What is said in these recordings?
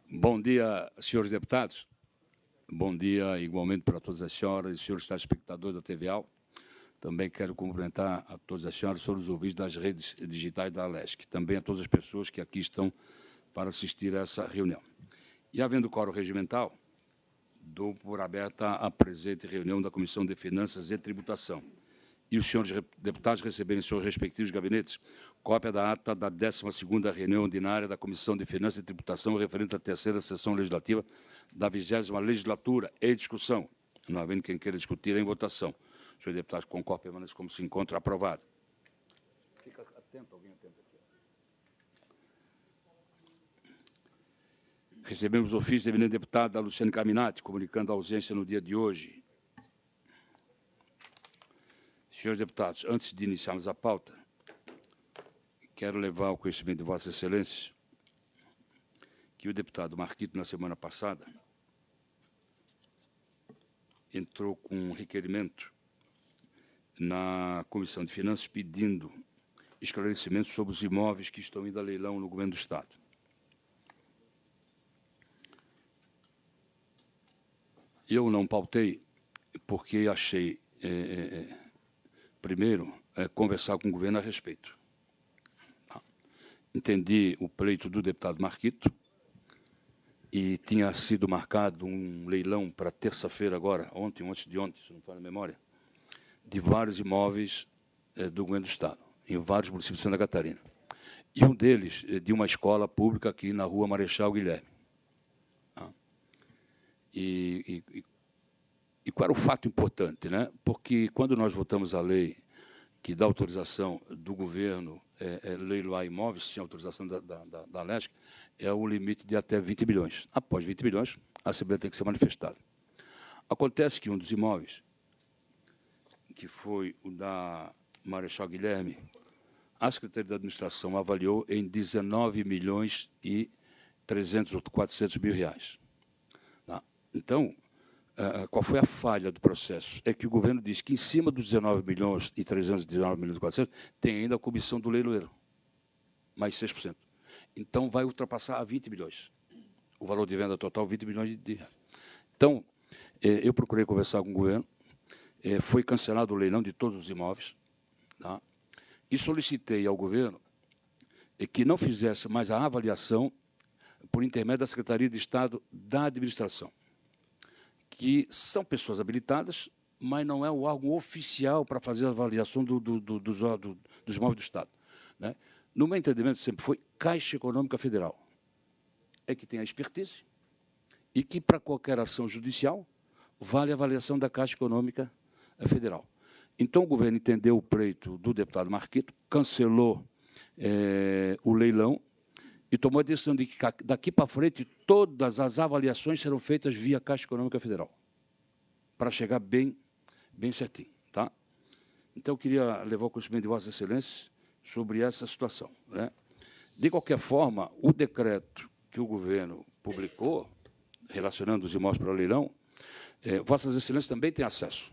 Bom dia, senhores deputados. Bom dia, igualmente, para todas as senhoras e senhores telespectadores da TVAL. Também quero cumprimentar a todas as senhoras e senhores ouvintes das redes digitais da Alesc, também a todas as pessoas que aqui estão para assistir a essa reunião. E, havendo quórum regimental, dou por aberta a presente reunião da Comissão de Finanças e Tributação. E os senhores deputados receberem em seus respectivos gabinetes cópia da ata da 12ª reunião ordinária da Comissão de Finanças e Tributação referente à terceira sessão legislativa da 20ª legislatura em discussão. Não havendo quem queira discutir em votação. Os senhores deputados concordam, permaneçam como se encontra aprovado. Fica atento, alguém atento aqui. Recebemos o ofício da eminente deputada Luciane Carminati, comunicando a ausência no dia de hoje. Senhores deputados, antes de iniciarmos a pauta, quero levar ao conhecimento de Vossas Excelências que o deputado Marquito, na semana passada, entrou com um requerimento na Comissão de Finanças pedindo esclarecimentos sobre os imóveis que estão indo a leilão no governo do Estado. Eu não pautei porque achei, primeiro, conversar com o governo a respeito. Entendi o pleito do deputado Marquito e tinha sido marcado um leilão para terça-feira agora, ontem ou antes de ontem, se não me falha a memória, de vários imóveis do governo do Estado, em vários municípios de Santa Catarina. E um deles de uma escola pública aqui na rua Marechal Guilherme. E qual era o fato importante, né? Porque quando nós votamos a lei que dá autorização do governo leiloar imóveis, sem autorização da Alesc, é o limite de até 20 milhões. Após 20 milhões, a Assembleia tem que ser manifestada. Acontece que um dos imóveis, que foi o da Marechal Guilherme, a Secretaria da Administração avaliou em 19 milhões e 300 ou 400 mil reais. Então, qual foi a falha do processo? É que o governo diz que, em cima dos 19 milhões e 319 milhões e 400, tem ainda a comissão do leiloeiro, mais 6%. Então, vai ultrapassar a 20 milhões. O valor de venda total, 20 milhões de reais. Então, eu procurei conversar com o governo, foi cancelado o leilão de todos os imóveis, tá? E solicitei ao governo que não fizesse mais a avaliação por intermédio da Secretaria de Estado da Administração, que são pessoas habilitadas, mas não é o órgão oficial para fazer a avaliação dos imóveis do Estado, né? No meu entendimento, sempre foi Caixa Econômica Federal. É que tem a expertise e que, para qualquer ação judicial, vale a avaliação da Caixa Econômica Federal. Então, o governo entendeu o pleito do deputado Marquito, cancelou o leilão e tomou a decisão de que, daqui para frente, todas as avaliações serão feitas via Caixa Econômica Federal, para chegar bem certinho. Tá? Então, eu queria levar o conhecimento de Vossas Excelências sobre essa situação, né? De qualquer forma, o decreto que o governo publicou, relacionando os imóveis para o leilão, Vossas Excelências também têm acesso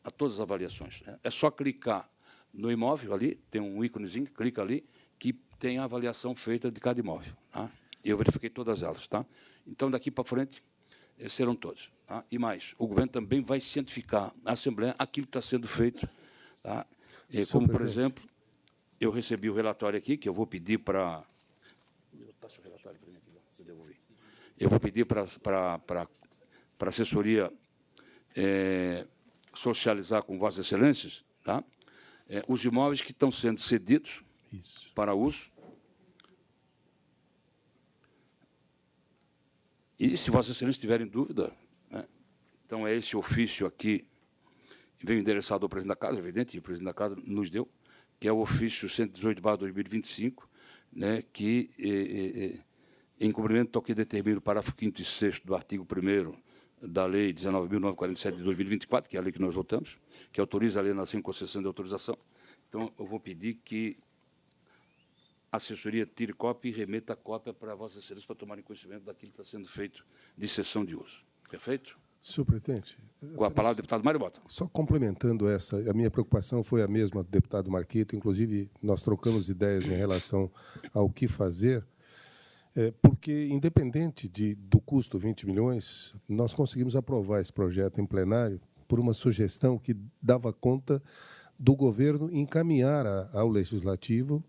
a todas as avaliações, né? É só clicar no imóvel ali, tem um íconezinho, clica ali, que tem a avaliação feita de cada imóvel. Tá? Eu verifiquei todas elas. Tá? Então, daqui para frente, serão todas. Tá? E mais, o governo também vai cientificar a Assembleia aquilo que está sendo feito. Tá? Como, por exemplo, eu recebi o relatório aqui, que eu vou pedir para... Passa o relatório para mim aqui, eu devolvi. Eu vou pedir para a assessoria socializar com Vossas Excelências, tá? Os imóveis que estão sendo cedidos para uso. E, se Vossas Excelências tiverem dúvida, né, então é esse ofício aqui, veio endereçado ao presidente da Casa, evidente, e o presidente da Casa nos deu, que é o ofício 118/2025, né, que, em cumprimento ao que determina o parágrafo 5º e 6º do artigo 1º da Lei 19.947 de 2024, que é a lei que nós votamos, que autoriza a alienação e concessão de autorização. Então, eu vou pedir que a assessoria tire cópia e remeta a cópia para Vossas Excelências para tomarem conhecimento daquilo que está sendo feito de cessão de uso. Perfeito? Senhor presidente. Com a palavra, deputado Mário Mota. Só complementando essa, a minha preocupação foi a mesma do deputado Marquito, inclusive nós trocamos ideias em relação ao que fazer. Porque, independente do custo 20 milhões, nós conseguimos aprovar esse projeto em plenário por uma sugestão que dava conta do governo encaminhar ao Legislativo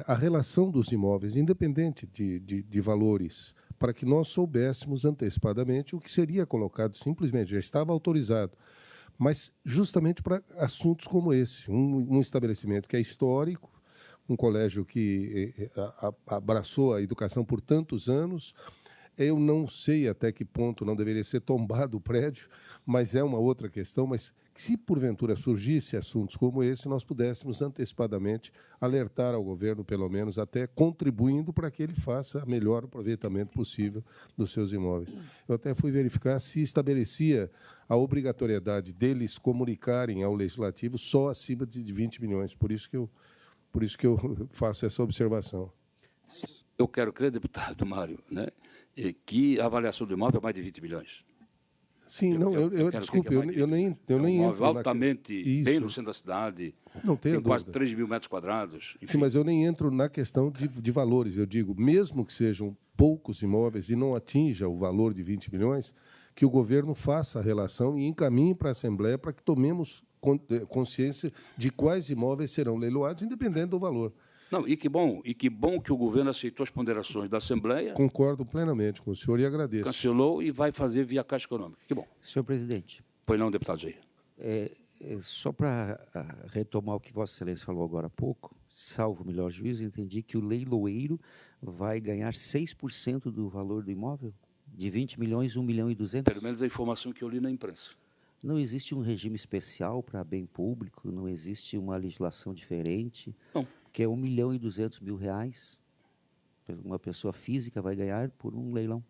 a relação dos imóveis, independente de valores, para que nós soubéssemos antecipadamente o que seria colocado, simplesmente, já estava autorizado, mas justamente para assuntos como esse, um estabelecimento que é histórico, um colégio que abraçou a educação por tantos anos. Eu não sei até que ponto não deveria ser tombado o prédio, mas é uma outra questão. Mas se, porventura, surgisse assuntos como esse, nós pudéssemos antecipadamente alertar ao governo, pelo menos, até contribuindo para que ele faça o melhor aproveitamento possível dos seus imóveis. Eu até fui verificar se estabelecia a obrigatoriedade deles comunicarem ao Legislativo só acima de 20 milhões. Por isso que eu faço essa observação. Eu quero crer, deputado Mário, né, que a avaliação do imóvel é mais de 20 milhões. Sim, desculpe, eu nem entro. Imóvel altamente bem no centro da cidade, não tem quase 3 mil metros quadrados. Enfim. Sim, mas eu nem entro na questão de valores. Eu digo, mesmo que sejam poucos imóveis e não atinja o valor de 20 milhões, que o governo faça a relação e encaminhe para a Assembleia para que tomemos consciência de quais imóveis serão leiloados, independente do valor. Não, e que bom que o governo aceitou as ponderações da Assembleia. Concordo plenamente com o senhor e agradeço. Cancelou e vai fazer via Caixa Econômica. Que bom. Senhor presidente. Pois não, deputado Jair. Só para retomar o que Vossa Excelência falou agora há pouco, salvo o melhor juízo, entendi que o leiloeiro vai ganhar 6% do valor do imóvel? De 20 milhões, 1 milhão e 200? Pelo menos a informação que eu li na imprensa. Não existe um regime especial para bem público? Não existe uma legislação diferente? Não. Que é 1 milhão e 200 mil reais? Uma pessoa física vai ganhar por um leilão.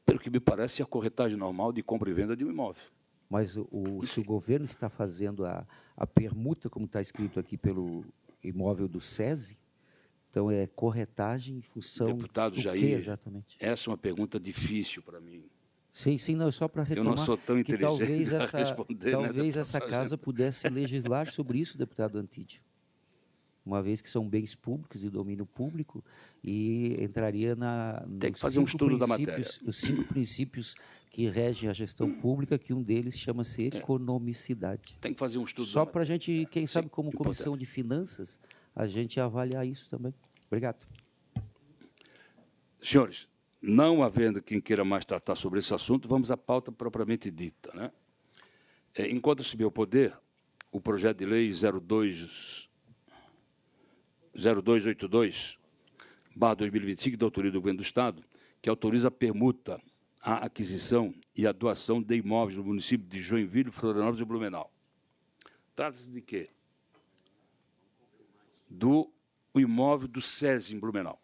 Pelo que me parece, é a corretagem normal de compra e venda de um imóvel. Mas se o governo está fazendo a permuta, como está escrito aqui, pelo imóvel do SESI, então é corretagem em função Deputado do Jair, que exatamente? Essa é uma pergunta difícil para mim. Sim, não, é só para retomar. Eu não sou tão inteligente para responder. Talvez essa casa pudesse legislar sobre isso, deputado Antídio. Uma vez que são bens públicos e domínio público, e entraria Tem que fazer um estudo da matéria. Os 5 princípios que regem a gestão pública, que um deles chama-se economicidade. Tem que fazer um estudo. Só para a gente, quem sabe, como Comissão de Finanças, a gente avaliar isso também. Obrigado. Senhores, não havendo quem queira mais tratar sobre esse assunto, vamos à pauta propriamente dita, né? Enquanto-se meu poder, o projeto de lei 0282/2025, da autoria do Governo do Estado, que autoriza a permuta, a aquisição e a doação de imóveis no município de Joinville, Florianópolis e Blumenau. Trata-se de quê? Do imóvel do SESI, em Blumenau.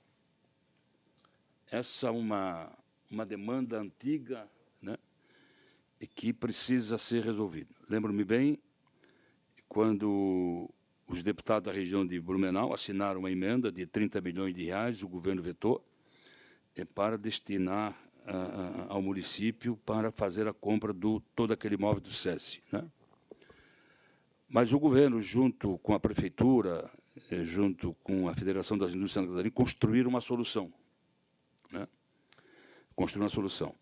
Essa é uma demanda antiga, né, e que precisa ser resolvida. Lembro-me bem, quando os deputados da região de Blumenau assinaram uma emenda de 30 milhões de reais, o governo vetou, para destinar ao município para fazer a compra de todo aquele imóvel do SESI, né? Mas o governo, junto com a prefeitura, junto com a Federação das Indústrias de Santa Catarina, construíram uma solução, né? Construíram uma solução.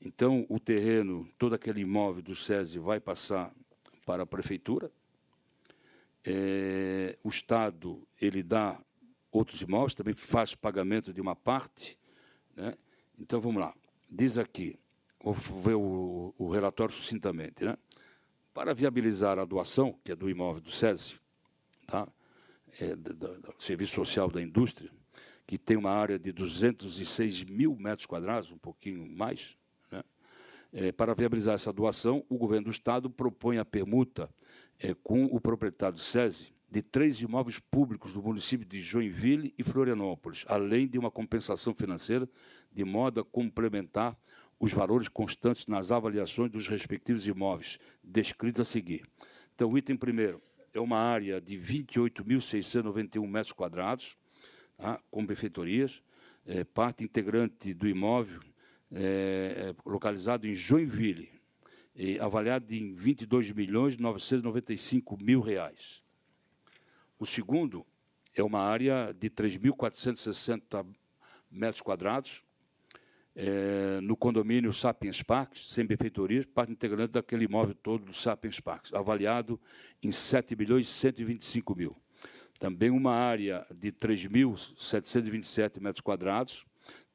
Então, o terreno, todo aquele imóvel do SESI vai passar para a prefeitura. O Estado, ele dá outros imóveis, também faz pagamento de uma parte, né? Então, vamos lá. Diz aqui, vou ver o relatório sucintamente, né? Para viabilizar a doação, que é do imóvel do SESI, tá? Do Serviço Social da Indústria, que tem uma área de 206 mil metros quadrados, um pouquinho mais, né? Para viabilizar essa doação, o governo do Estado propõe a permuta com o proprietário do SESI de 3 imóveis públicos do município de Joinville e Florianópolis, além de uma compensação financeira, de modo a complementar os valores constantes nas avaliações dos respectivos imóveis, descritos a seguir. Então, o item primeiro é uma área de 28.691 metros quadrados, tá, com benfeitorias, parte integrante do imóvel localizado em Joinville, avaliado em R$ 22.995.000. O segundo é uma área de 3.460 metros quadrados, no condomínio Sapiens Parks, sem benfeitorias, parte integrante daquele imóvel todo do Sapiens Parks, avaliado em 7.125.000. Também uma área de 3.727 metros quadrados,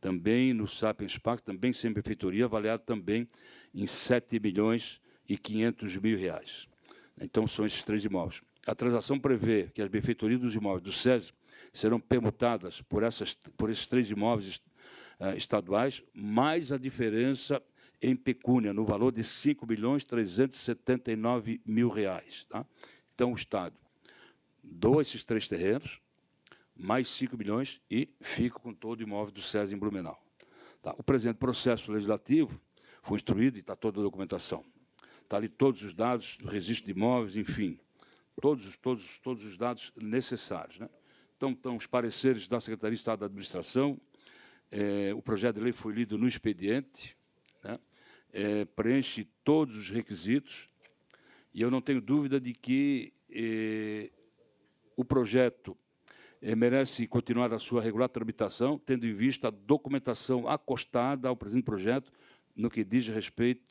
também no Sapiens Parks, também sem benfeitoria, avaliado também em 7.500.000 reais. Então, são esses 3 imóveis. A transação prevê que as benfeitorias dos imóveis do SESI serão permutadas por esses 3 imóveis estaduais, mais a diferença em pecúnia, no valor de R$ 5.379.000 reais. Tá? Então, o Estado doa esses 3 terrenos, mais 5 milhões, e fica com todo o imóvel do SESI em Blumenau. Tá? O presente processo legislativo foi instruído e está toda a documentação. Está ali todos os dados do registro de imóveis, enfim, todos os dados necessários. Né? Então, estão os pareceres da Secretaria de Estado da Administração. O projeto de lei foi lido no expediente, né? Preenche todos os requisitos, e eu não tenho dúvida de que o projeto merece continuar a sua regular tramitação, tendo em vista a documentação acostada ao presente projeto, no que diz respeito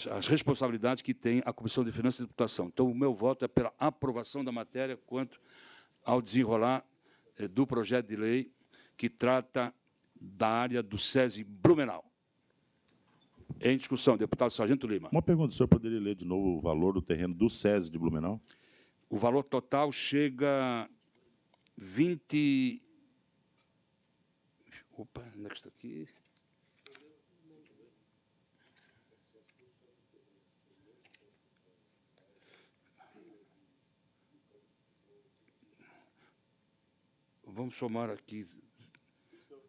às responsabilidades que tem a Comissão de Finanças e Tributação. Então, o meu voto é pela aprovação da matéria quanto ao desenrolar do projeto de lei que trata da área do SESI Blumenau. Em discussão, deputado Sargento Lima. Uma pergunta, o senhor poderia ler de novo o valor do terreno do SESI de Blumenau? O valor total chega a 20... Opa, onde é que está aqui? Vamos somar aqui...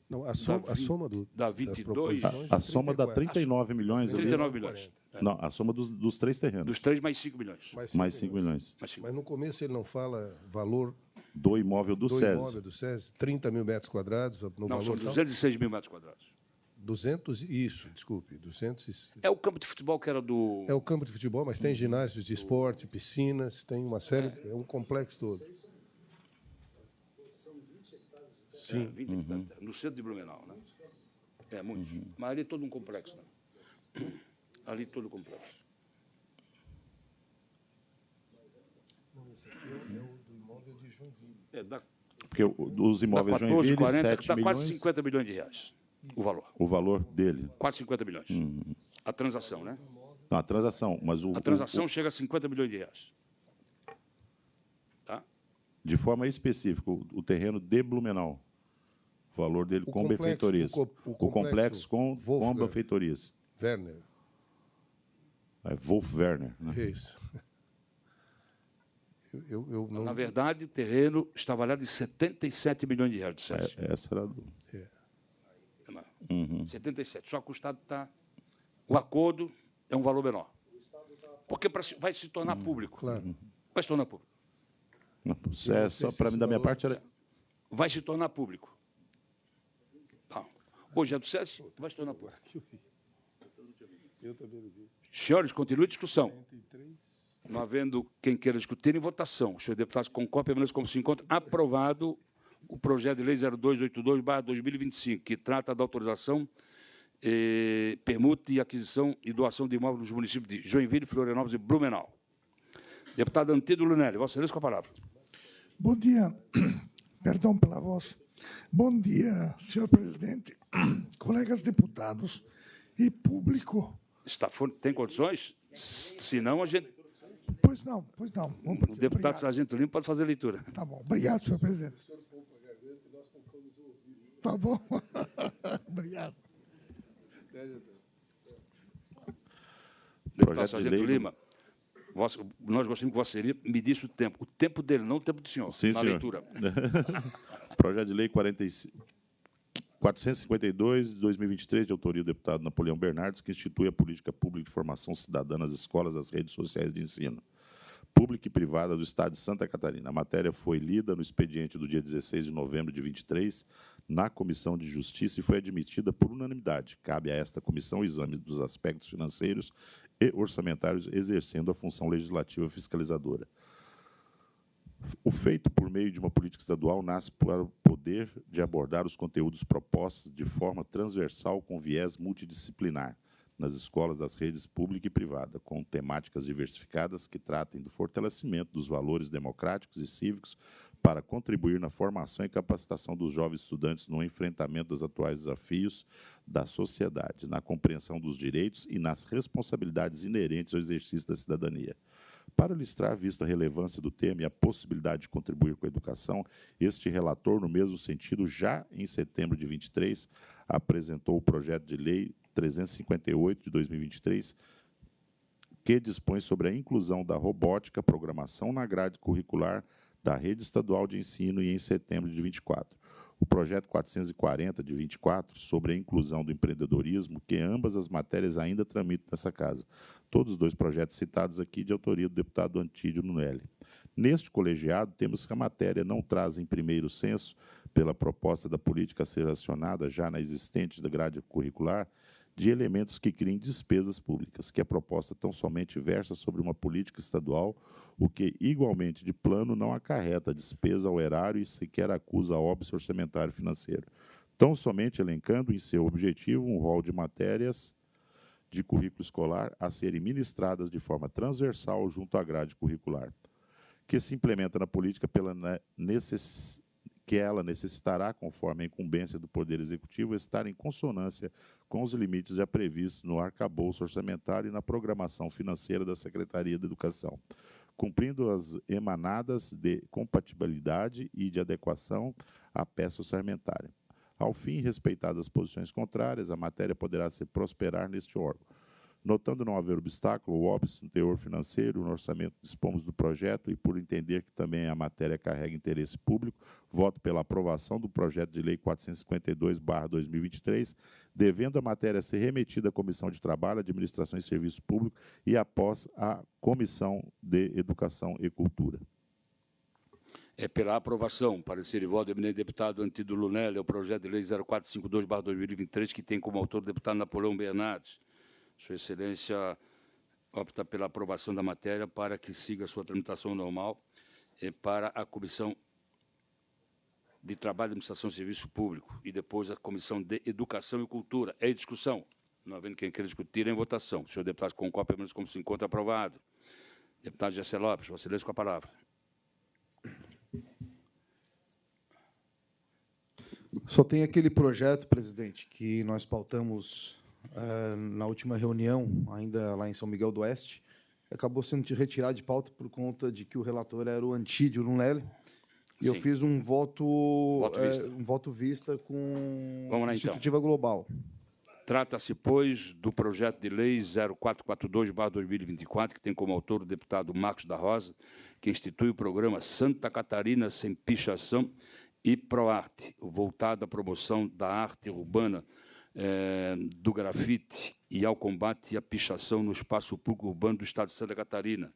Não, a soma dá 22. A soma dá 39 milhões. 39 milhões. Não, a soma dos 3 terrenos. Dos 3 mais 5 milhões. Mais 5 milhões. Mas no começo ele não fala valor do imóvel do SESI. Imóvel do SESI, 30 mil metros quadrados no não, valor. São 206 mil metros quadrados. 200, isso, desculpe. 200. É o campo de futebol que era do... É o campo de futebol, mas tem ginásios de esporte, piscinas, tem uma série, é um complexo todo. Sim. 20 hectares, no centro de Blumenau, né? É, muitos. Mas ali é todo um complexo, né? Ali todo um complexo. Não, esse aqui é o do imóvel de Joinville. Porque os imóveis de Joinville, 40, 7 dá milhões... quase 50 milhões de reais, o valor. O valor dele. Quase 50 milhões. A transação, né? Não, a transação, mas a transação chega a 50 milhões de reais. Tá? De forma específica, o terreno de Blumenau. O valor dele com benfeitorias. O complexo com benfeitorias. Werner. É Wolf Werner. Né? Isso. Eu não... Na verdade, o terreno está avaliado em 77 milhões de reais do SESI. Essa era do... 77. Só que o Estado está... O acordo é um valor menor. Porque vai se tornar público. Claro. Vai se tornar público. Só para mim, da minha parte, era... Vai se tornar público. Tá. Hoje é do SESI, vai se tornar público. Senhores, continue a discussão. Não havendo quem queira discutir, em votação. Os senhores deputados concordam, permaneçam como se encontra. Aprovado o projeto de lei 0282/2025, que trata da autorização, permuta e aquisição e doação de imóveis nos municípios de Joinville, Florianópolis e Blumenau. Deputado Antídio Lunelli, Vossa Excelência, com a palavra. Bom dia. Perdão pela voz. Bom dia, senhor presidente, colegas deputados e público. Tem condições? Se não, a gente... Pois não. O deputado Obrigado. Sargento Lima pode fazer a leitura. Tá bom. Obrigado, senhor presidente. Tá bom. Obrigado. Deputado Sargento Lima, nós gostaríamos que Vossa Excelência me disse o tempo dele, não o tempo do senhor, Sim, na senhor. leitura. Projeto de lei 452, de 2023, de autoria do deputado Napoleão Bernardes, que institui a política pública de formação cidadã nas escolas das redes sociais de ensino pública e privada do Estado de Santa Catarina. A matéria foi lida no expediente do dia 16 de novembro de 23, na Comissão de Justiça, e foi admitida por unanimidade. Cabe a esta comissão o exame dos aspectos financeiros e orçamentários, exercendo a função legislativa fiscalizadora. O feito por meio de uma política estadual nasce para o poder de abordar os conteúdos propostos de forma transversal com viés multidisciplinar nas escolas das redes pública e privada, com temáticas diversificadas que tratem do fortalecimento dos valores democráticos e cívicos para contribuir na formação e capacitação dos jovens estudantes no enfrentamento dos atuais desafios da sociedade, na compreensão dos direitos e nas responsabilidades inerentes ao exercício da cidadania. Para ilustrar, vista a relevância do tema e a possibilidade de contribuir com a educação, este relator, no mesmo sentido, já em setembro de 23, apresentou o projeto de lei 358 de 2023, que dispõe sobre a inclusão da robótica, programação na grade curricular da rede estadual de ensino e em setembro de 24. O projeto 440 de 24, sobre a inclusão do empreendedorismo, que ambas as matérias ainda tramitam nessa casa. Todos os dois projetos citados aqui de autoria do deputado Antídio Lunelli. Neste colegiado, temos que a matéria não traz em primeiro senso, pela proposta da política a ser acionada já na existente da grade curricular, de elementos que criem despesas públicas, que a proposta tão somente versa sobre uma política estadual, o que, igualmente de plano, não acarreta despesa ao erário e sequer acusa óbice orçamentário financeiro, tão somente elencando em seu objetivo um rol de matérias de currículo escolar a serem ministradas de forma transversal junto à grade curricular, que se implementa na política que ela necessitará, conforme a incumbência do Poder Executivo, estar em consonância com os limites já previstos no arcabouço orçamentário e na programação financeira da Secretaria da Educação, cumprindo as emanadas de compatibilidade e de adequação à peça orçamentária. Ao fim, respeitadas as posições contrárias, a matéria poderá se prosperar neste órgão. Notando não haver obstáculo ou óbice no teor financeiro, no orçamento dispomos do projeto e, por entender que também a matéria carrega interesse público, voto pela aprovação do projeto de lei 452/2023, devendo a matéria ser remetida à Comissão de Trabalho, Administração e Serviço Público e após a Comissão de Educação e Cultura. É pela aprovação, parecer e voto do eminente deputado Antídio Lunelli, o projeto de lei 0452/2023, que tem como autor o deputado Napoleão Bernardes. Sua Excelência opta pela aprovação da matéria para que siga a sua tramitação normal para a Comissão de Trabalho, Administração e Serviço Público e depois a Comissão de Educação e Cultura. É em discussão. Não havendo quem queira discutir, é em votação. O senhor deputado concorda, pelo menos como se encontra aprovado. Deputado Gessé Lopes, Vossa Excelência, com a palavra. Só tem aquele projeto, presidente, que nós pautamos na última reunião, ainda lá em São Miguel do Oeste, acabou sendo retirado de pauta por conta de que o relator era o Antídio Lunelli. E eu fiz um voto vista com Institutiva Global. Trata-se, pois, do projeto de lei 0442/2024, que tem como autor o deputado Marcos da Rosa, que institui o programa Santa Catarina Sem Pichação e ProArte, voltado à promoção da arte urbana, do grafite e ao combate à pichação no espaço público urbano do Estado de Santa Catarina.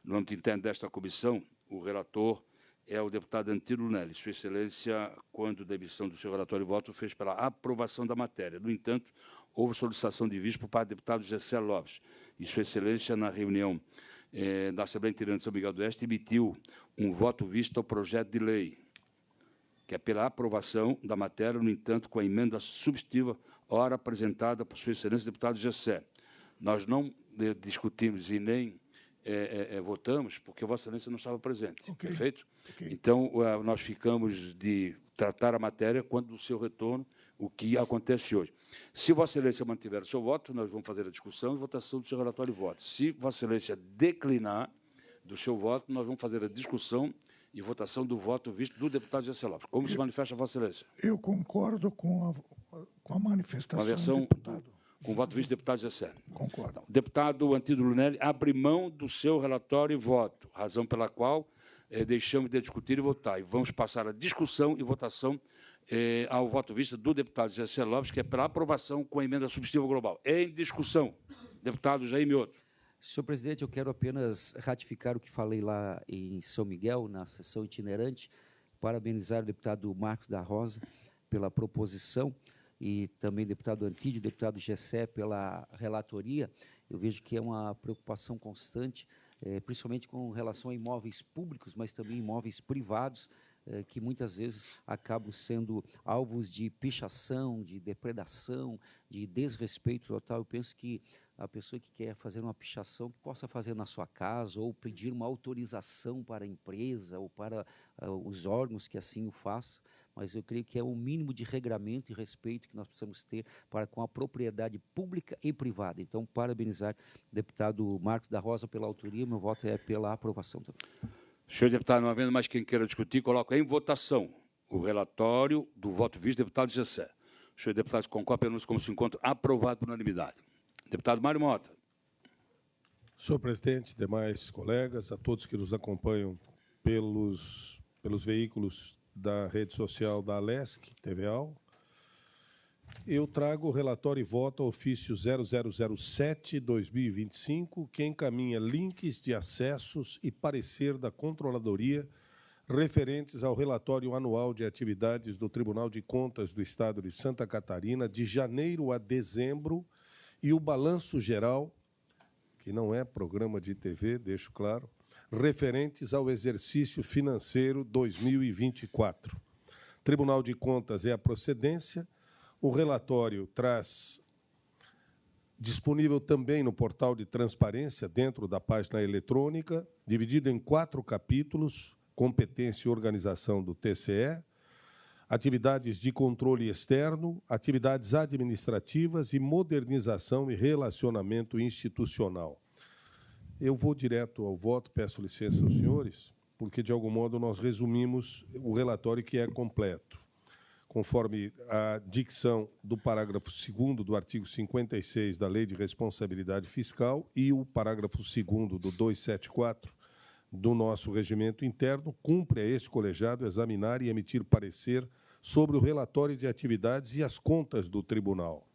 No âmbito interno desta comissão, o relator é o deputado Antídio Lunelli. Sua Excelência, quando da emissão do seu relatório e voto, fez pela aprovação da matéria. No entanto, houve solicitação de vista por parte do deputado Gessé Lopes. E Sua Excelência, na reunião da Assembleia Itinerante de São Miguel do Oeste, emitiu um voto visto ao projeto de lei, que é pela aprovação da matéria, no entanto, com a emenda substitutiva, ora apresentada por Sua Excelência, deputado Gessé. Nós não discutimos e nem votamos, porque Vossa Excelência não estava presente. Okay. Perfeito? Okay. Então, nós ficamos de tratar a matéria quando do seu retorno, o que acontece hoje. Se Vossa Excelência mantiver o seu voto, nós vamos fazer a discussão e votação do seu relatório e voto. Se Vossa Excelência declinar do seu voto, nós vamos fazer a discussão e votação do voto visto do deputado Gessé Lopes. Como se manifesta Vossa Excelência? Eu concordo com a manifestação do deputado. Com o voto visto do deputado Gessé. Concordo. Então, deputado Antídio Lunelli abre mão do seu relatório e voto, razão pela qual deixamos de discutir e votar. E vamos passar a discussão e votação ao voto visto do deputado Gessé Lopes, que é pela aprovação com a emenda substitutiva global. Em discussão. Deputado Jair Mioto. Senhor presidente, eu quero apenas ratificar o que falei lá em São Miguel, na sessão itinerante, parabenizar o deputado Marcos da Rosa pela proposição e também o deputado Antídio, o deputado Gessé pela relatoria. Eu vejo que é uma preocupação constante principalmente com relação a imóveis públicos, mas também imóveis privados, que muitas vezes acabam sendo alvos de pichação, de depredação, de desrespeito total. Eu penso que a pessoa que quer fazer uma pichação, que possa fazer na sua casa, ou pedir uma autorização para a empresa, ou para os órgãos que assim o façam, mas eu creio que é o mínimo de regramento e respeito que nós precisamos ter para com a propriedade pública e privada. Então, parabenizar o deputado Marcos da Rosa pela autoria, meu voto é pela aprovação também. Senhor deputado, não havendo mais quem queira discutir, coloco em votação o relatório do voto vice-deputado Gessé. Senhor deputado, concorda pelo como se encontra aprovado por unanimidade. Deputado Mário Mota. Senhor presidente, demais colegas, a todos que nos acompanham pelos veículos da rede social da Alesc, TVAL, eu trago o relatório e voto ao ofício 0007-2025, que encaminha links de acessos e parecer da Controladoria referentes ao relatório anual de atividades do Tribunal de Contas do Estado de Santa Catarina, de janeiro a dezembro, e o balanço geral, que não é programa de TV, deixo claro, referentes ao exercício financeiro 2024. Tribunal de Contas é a procedência. O relatório traz, disponível também no portal de transparência, dentro da página eletrônica, dividido em 4 capítulos: competência e organização do TCE, atividades de controle externo, atividades administrativas e modernização e relacionamento institucional. Eu vou direto ao voto, peço licença aos senhores, porque, de algum modo, nós resumimos o relatório, que é completo. Conforme a dicção do parágrafo 2º do artigo 56 da Lei de Responsabilidade Fiscal e o parágrafo 2º do 274 do nosso regimento interno, cumpre a este colegiado examinar e emitir parecer sobre o relatório de atividades e as contas do tribunal.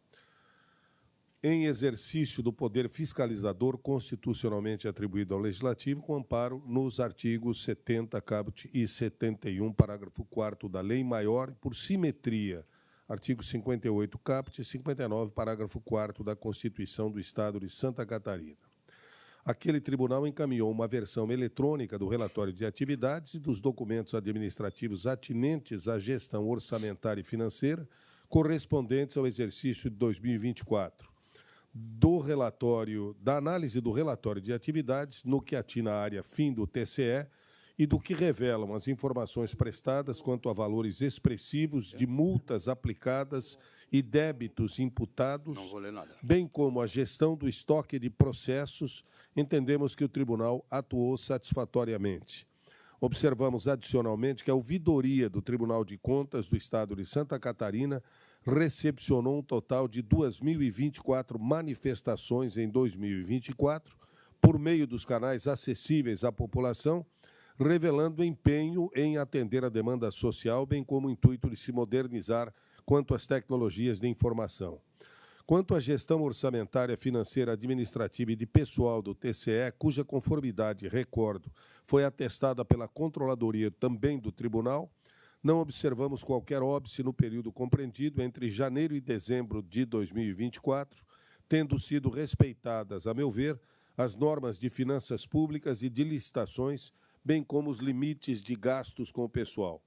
Em exercício do poder fiscalizador constitucionalmente atribuído ao Legislativo, com amparo nos artigos 70, caput, e 71, parágrafo 4º da Lei Maior, por simetria, artigo 58, caput, e 59, parágrafo 4º da Constituição do Estado de Santa Catarina. Aquele tribunal encaminhou uma versão eletrônica do relatório de atividades e dos documentos administrativos atinentes à gestão orçamentária e financeira correspondentes ao exercício de 2024. Da análise do relatório de atividades, no que atina à área fim do TCE, e do que revelam as informações prestadas quanto a valores expressivos de multas aplicadas e débitos imputados, bem como a gestão do estoque de processos, entendemos que o tribunal atuou satisfatoriamente. Observamos, adicionalmente, que a ouvidoria do Tribunal de Contas do Estado de Santa Catarina recepcionou um total de 2.024 manifestações em 2024, por meio dos canais acessíveis à população, revelando empenho em atender a demanda social, bem como o intuito de se modernizar quanto às tecnologias de informação. Quanto à gestão orçamentária, financeira, administrativa e de pessoal do TCE, cuja conformidade, recordo, foi atestada pela Controladoria também do Tribunal, não observamos qualquer óbice no período compreendido entre janeiro e dezembro de 2024, tendo sido respeitadas, a meu ver, as normas de finanças públicas e de licitações, bem como os limites de gastos com o pessoal.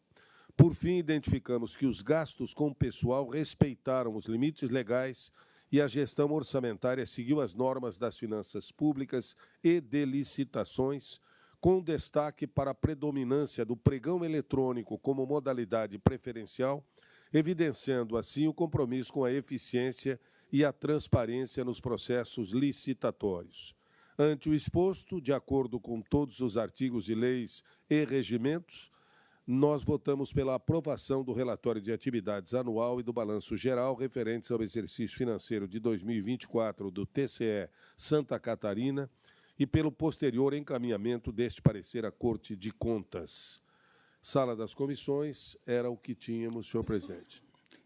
Por fim, identificamos que os gastos com o pessoal respeitaram os limites legais e a gestão orçamentária seguiu as normas das finanças públicas e de licitações, com destaque para a predominância do pregão eletrônico como modalidade preferencial, evidenciando assim o compromisso com a eficiência e a transparência nos processos licitatórios. Ante o exposto, de acordo com todos os artigos de leis e regimentos, nós votamos pela aprovação do relatório de atividades anual e do balanço geral referentes ao exercício financeiro de 2024 do TCE Santa Catarina e pelo posterior encaminhamento deste parecer à Corte de Contas. Sala das comissões, era o que tínhamos, senhor presidente.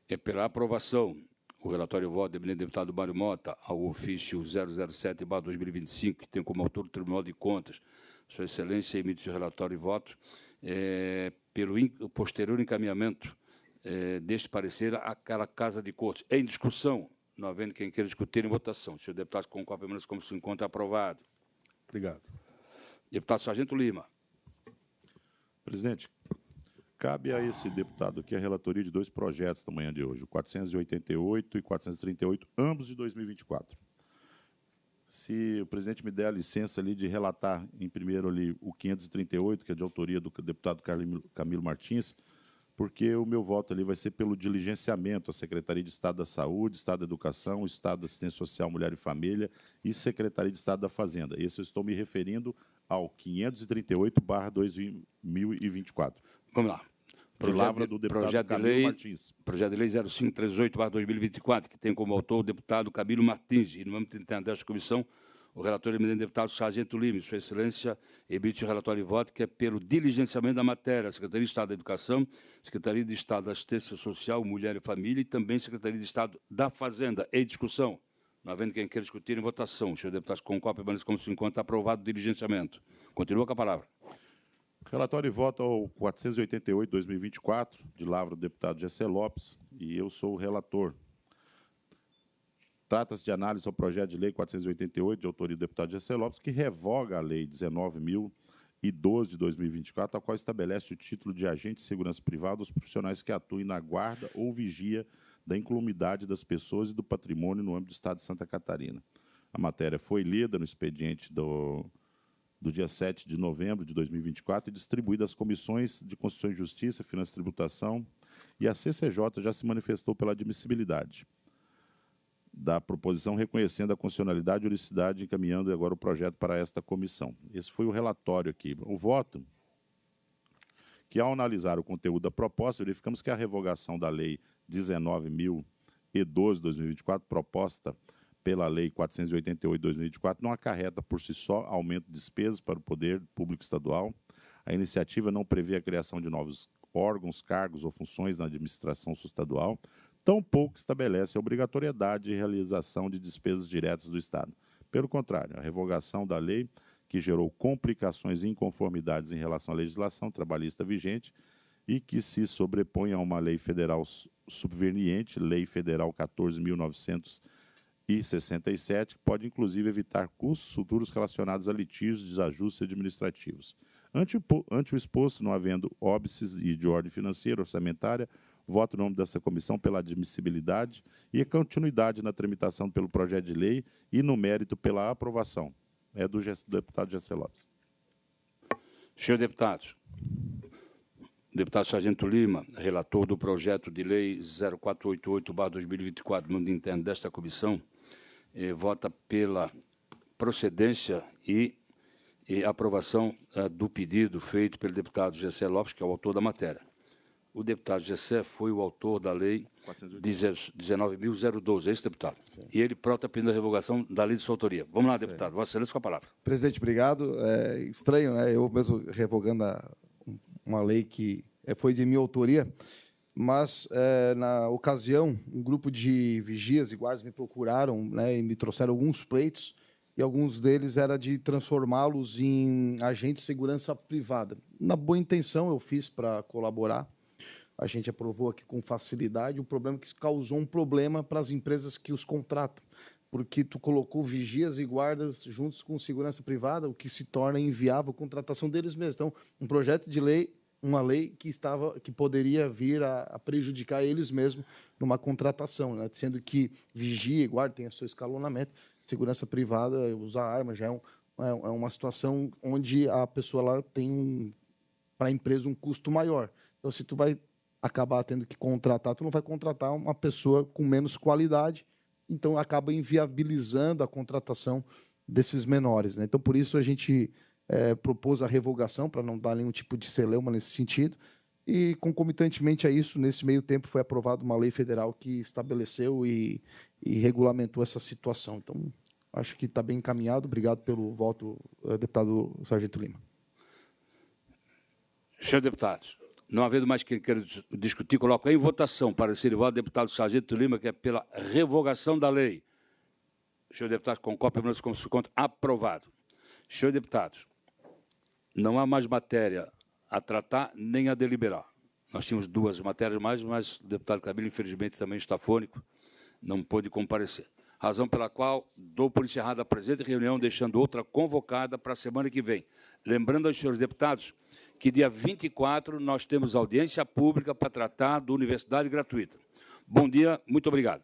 É pela aprovação o relatório voto do eminente deputado Mário Mota ao ofício 007/2025, que tem como autor o Tribunal de Contas. Sua Excelência emite o relatório e voto pelo posterior encaminhamento deste parecer àquela Casa de Cortes. Em discussão, não havendo quem queira discutir, em votação. Senhor deputado, concorda como se encontra aprovado. Obrigado. Deputado Sargento Lima. Presidente, cabe a esse deputado aqui a relatoria de 2 projetos da manhã de hoje, o 488 e 438, ambos de 2024. Se o presidente me der a licença ali de relatar em primeiro ali o 538, que é de autoria do deputado Camilo Martins, porque o meu voto ali vai ser pelo diligenciamento à Secretaria de Estado da Saúde, Estado da Educação, Estado da Assistência Social, Mulher e Família e Secretaria de Estado da Fazenda. Esse eu estou me referindo ao 538/2024. Vamos lá. De lavra do deputado Camilo Martins. Projeto de lei 0538/2024, que tem como autor o deputado Camilo Martins. E, no âmbito interno desta comissão, o relator eminente deputado Sargento Lima, Sua Excelência, emite o relatório de voto, que é pelo diligenciamento da matéria, Secretaria de Estado da Educação, Secretaria de Estado da Assistência Social, Mulher e Família e também Secretaria de Estado da Fazenda. Em discussão. Não havendo quem queira discutir em votação. O senhor deputado concorde, permanece como se encontra aprovado o diligenciamento. Continua com a palavra. Relatório e voto ao 488/2024, de lavra do deputado Gessé Lopes, e eu sou o relator. Trata-se de análise ao projeto de lei 488, de autoria do deputado Gessé Lopes, que revoga a lei 19.012 de 2024, a qual estabelece o título de agente de segurança privada aos profissionais que atuem na guarda ou vigia da incolumidade das pessoas e do patrimônio no âmbito do Estado de Santa Catarina. A matéria foi lida no expediente do dia 7 de novembro de 2024 e distribuída às comissões de Constituição e Justiça, Finanças e Tributação, e a CCJ já se manifestou pela admissibilidade da proposição, reconhecendo a constitucionalidade e juridicidade, encaminhando agora o projeto para esta comissão. Esse foi o relatório aqui. O voto, que ao analisar o conteúdo da proposta, verificamos que a revogação da Lei 19.012 de 2024, proposta pela Lei 488 de 2024, não acarreta por si só aumento de despesas para o poder público estadual. A iniciativa não prevê a criação de novos órgãos, cargos ou funções na administração estadual, tampouco estabelece a obrigatoriedade de realização de despesas diretas do Estado. Pelo contrário, a revogação da lei, que gerou complicações e inconformidades em relação à legislação trabalhista vigente e que se sobrepõe a uma lei federal subveniente, Lei Federal 14.967, que pode, inclusive, evitar custos futuros relacionados a litígios e desajustes administrativos. Ante o exposto, não havendo óbices e de ordem financeira, orçamentária, voto no nome dessa comissão pela admissibilidade e a continuidade na tramitação pelo projeto de lei e no mérito pela aprovação. É do deputado Gessé Lopes. Senhor deputado, deputado Sargento Lima, relator do projeto de lei 0488/2024, no mundo interno desta comissão, vota pela procedência e aprovação do pedido feito pelo deputado Gessé Lopes, que é o autor da matéria. O deputado Gessé foi o autor da lei 19.012, é isso, deputado? Sim. E ele prota pedindo a revogação da lei de sua autoria. Vamos lá, deputado. Vossa Excelência, com a palavra. Presidente, obrigado. É estranho, né? Eu mesmo revogando uma lei que foi de minha autoria, mas, na ocasião, um grupo de vigias e guardas me procuraram, né, e me trouxeram alguns pleitos, e alguns deles era de transformá-los em agentes de segurança privada. Na boa intenção, eu fiz para colaborar. A gente aprovou aqui com facilidade. O problema é que isso causou um problema para as empresas que os contratam, porque tu colocou vigias e guardas juntos com segurança privada, o que se torna inviável a contratação deles mesmos. Então, um projeto de lei, uma lei que poderia vir a prejudicar eles mesmos numa contratação, né? Sendo que vigia e guarda tem o seu escalonamento, segurança privada, usar arma já é uma situação onde a pessoa lá tem para a empresa um custo maior. Então, se tu vai acabar tendo que contratar, tu não vai contratar uma pessoa com menos qualidade, então acaba inviabilizando a contratação desses menores, né? Então, por isso, a gente propôs a revogação, para não dar nenhum tipo de celeuma nesse sentido, e, concomitantemente a isso, nesse meio tempo, foi aprovada uma lei federal que estabeleceu e regulamentou essa situação. Então, acho que está bem encaminhado. Obrigado pelo voto, deputado Sargento Lima. Senhor deputado, não havendo mais quem queira discutir, coloco em votação para ser voto do deputado Sargento Lima, que é pela revogação da lei. Senhor deputado, concorda, permanece como se conta, aprovado. Senhor deputado, não há mais matéria a tratar nem a deliberar. Nós tínhamos 2 matérias mais, mas o deputado Camilo, infelizmente, também está fônico, não pôde comparecer. Razão pela qual dou por encerrada a presente reunião, deixando outra convocada para a semana que vem. lembrando aos senhores deputados que dia 24 nós temos audiência pública para tratar da universidade gratuita. Bom dia, muito obrigado.